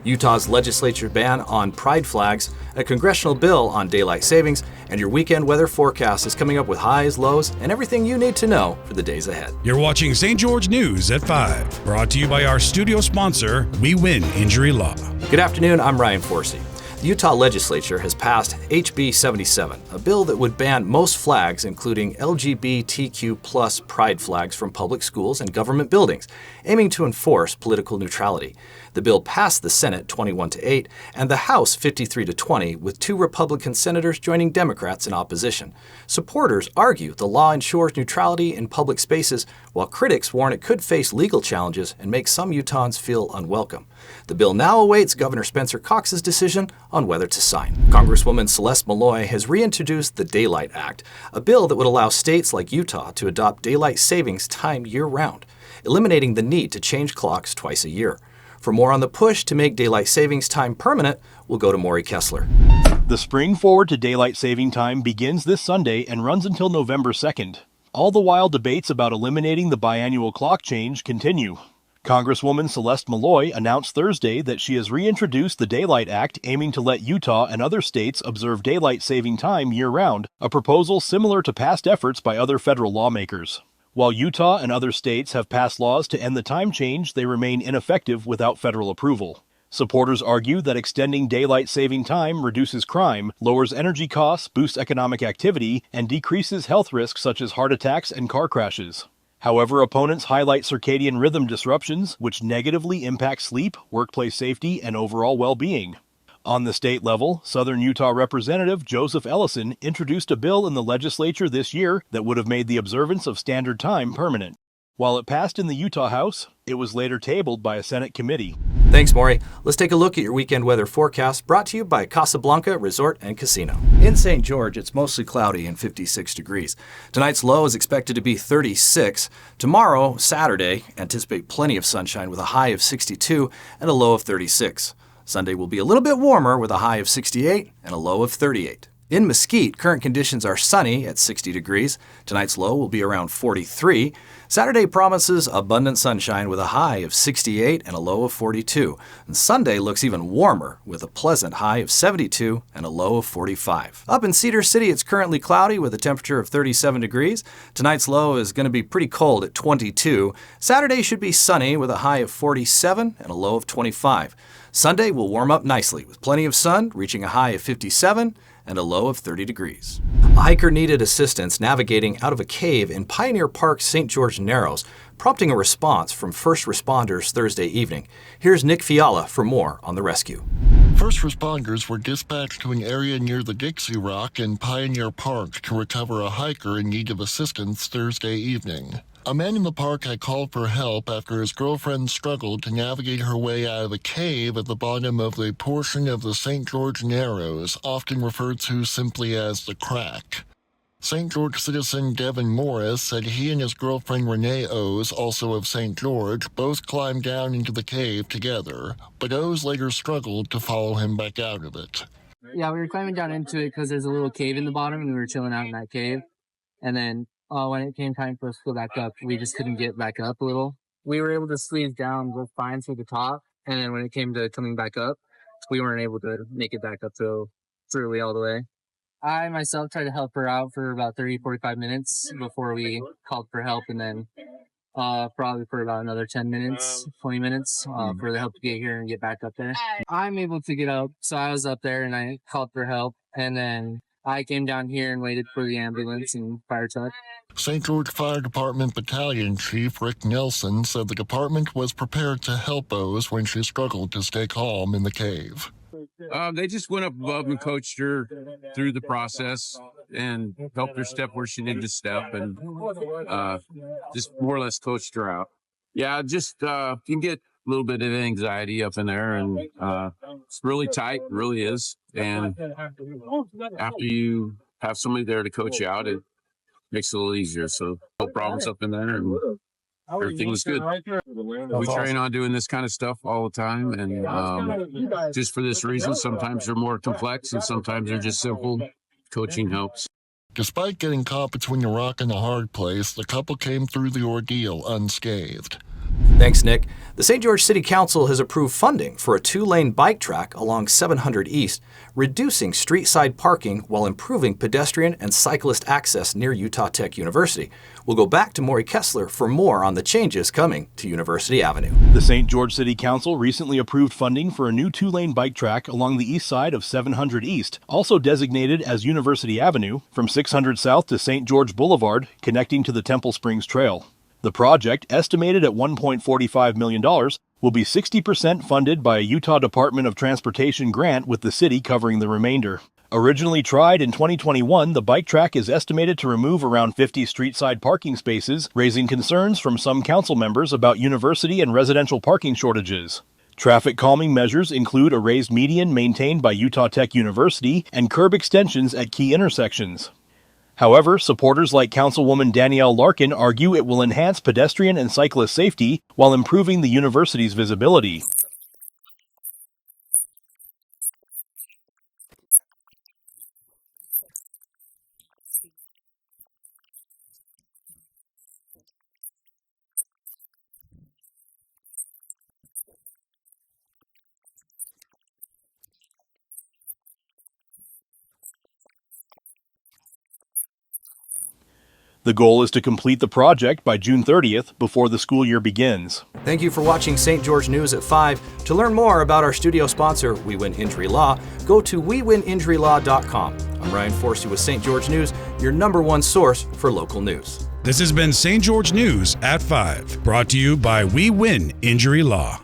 Utah's legislature ban on pride flags, a congressional bill on daylight savings, and your weekend weather forecast is coming up with highs, lows, and everything you need to know for the days ahead. You're watching St. George News at 5, brought to you by our studio sponsor, We Win Injury Law. Good afternoon, I'm Ryan Forsey. The Utah legislature has passed HB 77, a bill that would ban most flags, including LGBTQ+ pride flags, from public schools and government buildings, aiming to enforce political neutrality. The bill passed the Senate 21-8 and the House 53-20, with 2 Republican senators joining Democrats in opposition. Supporters argue the law ensures neutrality in public spaces, while critics warn it could face legal challenges and make some Utahns feel unwelcome. The bill now awaits Governor Spencer Cox's decision on whether to sign. Congresswoman Celeste Malloy has reintroduced the Daylight Act, a bill that would allow states like Utah to adopt daylight savings time year-round, eliminating the need to change clocks twice a year. For more on the push to make daylight savings time permanent, we'll go to Maury Kessler. The spring forward to daylight saving time begins this Sunday and runs until November 2nd. All the while, debates about eliminating the biannual clock change continue. Congresswoman Celeste Malloy announced Thursday that she has reintroduced the Daylight Act, aiming to let Utah and other states observe daylight saving time year-round, a proposal similar to past efforts by other federal lawmakers. While Utah and other states have passed laws to end the time change, they remain ineffective without federal approval. Supporters argue that extending daylight saving time reduces crime, lowers energy costs, boosts economic activity, and decreases health risks such as heart attacks and car crashes. However, opponents highlight circadian rhythm disruptions, which negatively impact sleep, workplace safety, and overall well-being. On the state level, Southern Utah Representative Joseph Ellison introduced a bill in the legislature this year that would have made the observance of standard time permanent. While it passed in the Utah House, it was later tabled by a Senate committee. Thanks, Maury. Let's take a look at your weekend weather forecast, brought to you by Casablanca Resort and Casino. In St. George, it's mostly cloudy and 56 degrees. Tonight's low is expected to be 36. Tomorrow, Saturday, anticipate plenty of sunshine with a high of 62 and a low of 36. Sunday will be a little bit warmer with a high of 68 and a low of 38. In Mesquite, current conditions are sunny at 60 degrees. Tonight's low will be around 43. Saturday promises abundant sunshine with a high of 68 and a low of 42. And Sunday looks even warmer with a pleasant high of 72 and a low of 45. Up in Cedar City, it's currently cloudy with a temperature of 37 degrees. Tonight's low is going to be pretty cold at 22. Saturday should be sunny with a high of 47 and a low of 25. Sunday will warm up nicely with plenty of sun, reaching a high of 57 and a low of 30 degrees. A hiker needed assistance navigating out of a cave in Pioneer Park's St. George Narrows, prompting a response from first responders Thursday evening. Here's Nick Fiala for more on the rescue. First responders were dispatched to an area near the Dixie Rock in Pioneer Park to recover a hiker in need of assistance Thursday evening. A man in the park had called for help after his girlfriend struggled to navigate her way out of a cave at the bottom of the portion of the St. George Narrows, often referred to simply as the Crack. St. George citizen Devin Morris said he and his girlfriend Renee O's, also of St. George, both climbed down into the cave together, but O's later struggled to follow him back out of it. Yeah, we were climbing down into it because there's a little cave in the bottom, and we were chilling out in that cave. And then when it came time for us to go back up, we just couldn't get back up a little. We were able to squeeze down just fine through the top, and then when it came to coming back up, we weren't able to make it back up thoroughly all the way. I myself tried to help her out for about 30-45 minutes before we called for help, and then probably for about another 10 minutes, 20 minutes for the help to get here and get back up there. I'm able to get up, so I was up there and I called for help, and then I came down here and waited for the ambulance and fire truck. St. George Fire Department Battalion Chief Rick Nelson said the department was prepared to help O's when she struggled to stay calm in the cave. They just went up above and coached her through the process and helped her step where she needed to step, and just more or less coached her out. Yeah, just you can get a little bit of anxiety up in there, and it's really tight, it really is. And after you have somebody there to coach you out, it makes it a little easier. So no problems up in there, and everything was good. We train on doing this kind of stuff all the time, and just for this reason, sometimes they're more complex and sometimes they're just simple. Coaching helps. Despite getting caught between a rock and a hard place, the couple came through the ordeal unscathed. Thanks, Nick. The St. George City Council has approved funding for a 2-lane bike track along 700 East, reducing street-side parking while improving pedestrian and cyclist access near Utah Tech University. We'll go back to Maury Kessler for more on the changes coming to University Avenue. The St. George City Council recently approved funding for a new 2-lane bike track along the east side of 700 East, also designated as University Avenue, from 600 South to St. George Boulevard, connecting to the Temple Springs Trail. The project, estimated at $1.45 million, will be 60% funded by a Utah Department of Transportation grant, with the city covering the remainder. Originally tried in 2021, the bike track is estimated to remove around 50 street-side parking spaces, raising concerns from some council members about university and residential parking shortages. Traffic calming measures include a raised median maintained by Utah Tech University and curb extensions at key intersections. However, supporters like Councilwoman Danielle Larkin argue it will enhance pedestrian and cyclist safety while improving the university's visibility. The goal is to complete the project by June 30th before the school year begins. Thank you for watching St. George News at 5. To learn more about our studio sponsor, We Win Injury Law, go to wewininjurylaw.com. I'm Ryan Forsey with St. George News, your #1 source for local news. This has been St. George News at 5, brought to you by We Win Injury Law.